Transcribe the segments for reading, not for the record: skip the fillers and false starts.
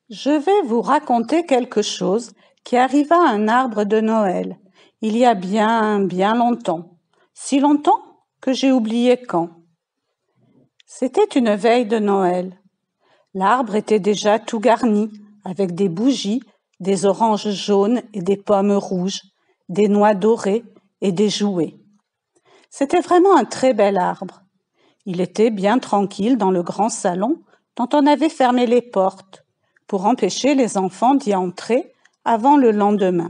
Je vais vous raconter quelque chose qui arriva à un arbre de Noël, il y a bien longtemps. Si longtemps que j'ai oublié quand. C'était une veille de Noël. L'arbre était déjà tout garni, avec des bougies, des oranges jaunes et des pommes rouges, des noix dorées et des jouets. C'était vraiment un très bel arbre. Il était bien tranquille dans le grand salon dont on avait fermé les portes pour empêcher les enfants d'y entrer avant le lendemain.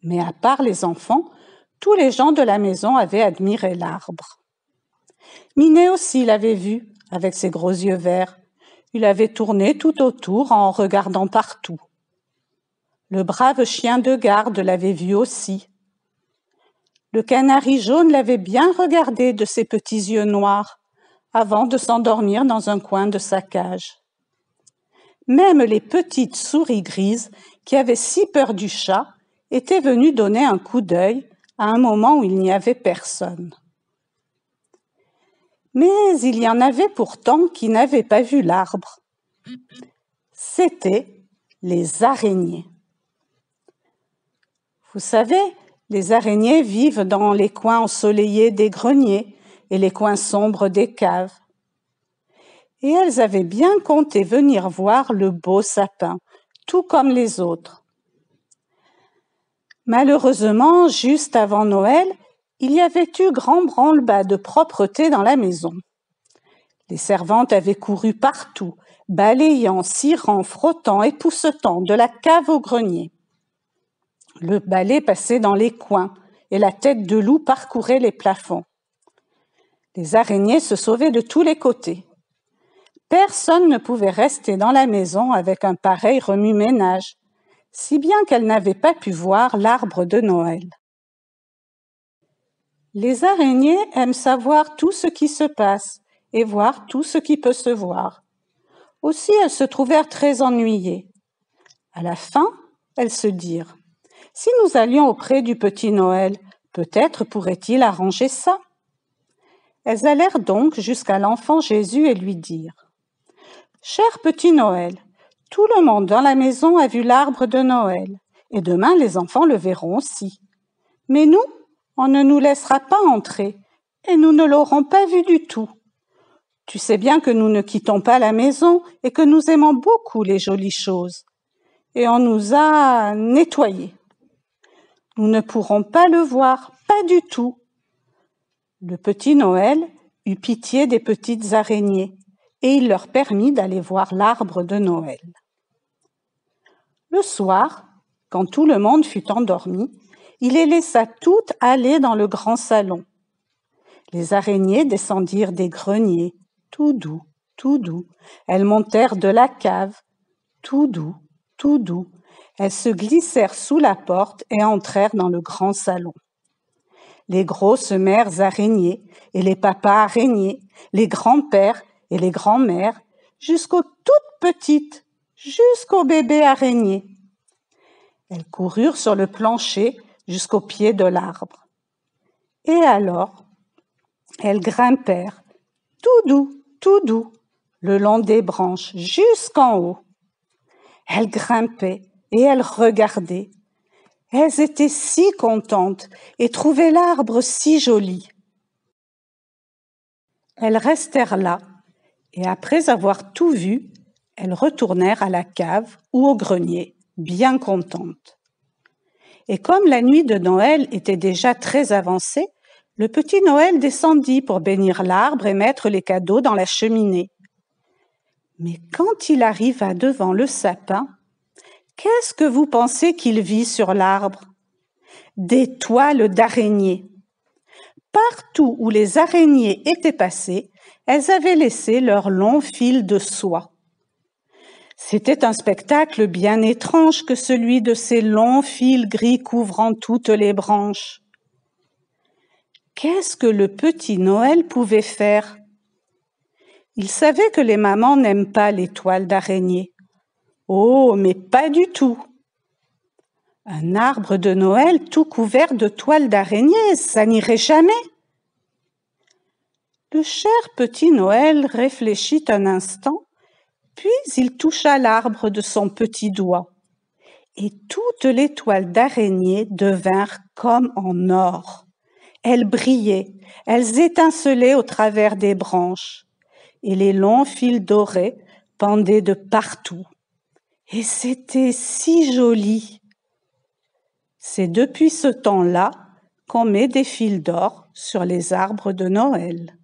Mais à part les enfants, tous les gens de la maison avaient admiré l'arbre. Minet aussi l'avait vu, avec ses gros yeux verts. Il avait tourné tout autour en regardant partout. Le brave chien de garde l'avait vu aussi. Le canari jaune l'avait bien regardé de ses petits yeux noirs, avant de s'endormir dans un coin de sa cage. Même les petites souris grises, qui avaient si peur du chat, étaient venues donner un coup d'œil à un moment où il n'y avait personne. Mais il y en avait pourtant qui n'avaient pas vu l'arbre. C'étaient les araignées. Vous savez, les araignées vivent dans les coins ensoleillés des greniers et les coins sombres des caves. Et elles avaient bien compté venir voir le beau sapin, tout comme les autres. Malheureusement, juste avant Noël, il y avait eu grand branle-bas de propreté dans la maison. Les servantes avaient couru partout, balayant, cirant, frottant, époussetant, de la cave au grenier. Le balai passait dans les coins et la tête de loup parcourait les plafonds. Les araignées se sauvaient de tous les côtés. Personne ne pouvait rester dans la maison avec un pareil remue-ménage, si bien qu'elles n'avaient pas pu voir l'arbre de Noël. Les araignées aiment savoir tout ce qui se passe et voir tout ce qui peut se voir. Aussi, elles se trouvèrent très ennuyées. À la fin, elles se dirent « Si nous allions auprès du petit Noël, peut-être pourrait-il arranger ça ?» Elles allèrent donc jusqu'à l'enfant Jésus et lui dirent « Cher petit Noël, tout le monde dans la maison a vu l'arbre de Noël, et demain les enfants le verront aussi. Mais nous, on ne nous laissera pas entrer, et nous ne l'aurons pas vu du tout. Tu sais bien que nous ne quittons pas la maison et que nous aimons beaucoup les jolies choses. Et on nous a nettoyés. Nous ne pourrons pas le voir, pas du tout. » Le petit Noël eut pitié des petites araignées et il leur permit d'aller voir l'arbre de Noël. Le soir, quand tout le monde fut endormi, il les laissa toutes aller dans le grand salon. Les araignées descendirent des greniers, tout doux, tout doux. Elles montèrent de la cave, tout doux, tout doux. Elles se glissèrent sous la porte et entrèrent dans le grand salon. Les grosses mères araignées et les papas araignées, les grands-pères et les grands-mères, jusqu'aux toutes petites, jusqu'aux bébés araignées. Elles coururent sur le plancher jusqu'au pied de l'arbre. Et alors, elles grimpèrent, tout doux, le long des branches, jusqu'en haut. Elles grimpaient et elles regardaient. Elles étaient si contentes et trouvaient l'arbre si joli. Elles restèrent là et après avoir tout vu, elles retournèrent à la cave ou au grenier, bien contentes. Et comme la nuit de Noël était déjà très avancée, le petit Noël descendit pour bénir l'arbre et mettre les cadeaux dans la cheminée. Mais quand il arriva devant le sapin, qu'est-ce que vous pensez qu'il vit sur l'arbre ? Des toiles d'araignées. Partout où les araignées étaient passées, elles avaient laissé leurs longs fils de soie. C'était un spectacle bien étrange que celui de ces longs fils gris couvrant toutes les branches. Qu'est-ce que le petit Noël pouvait faire ? Il savait que les mamans n'aiment pas les toiles d'araignée. Oh, mais pas du tout. Un arbre de Noël tout couvert de toiles d'araignée, ça n'irait jamais. Le cher petit Noël réfléchit un instant Puis il toucha l'arbre de son petit doigt, et toutes les toiles d'araignée devinrent comme en or. Elles brillaient, elles étincelaient au travers des branches, et les longs fils dorés pendaient de partout. Et c'était si joli. C'est depuis ce temps-là qu'on met des fils d'or sur les arbres de Noël.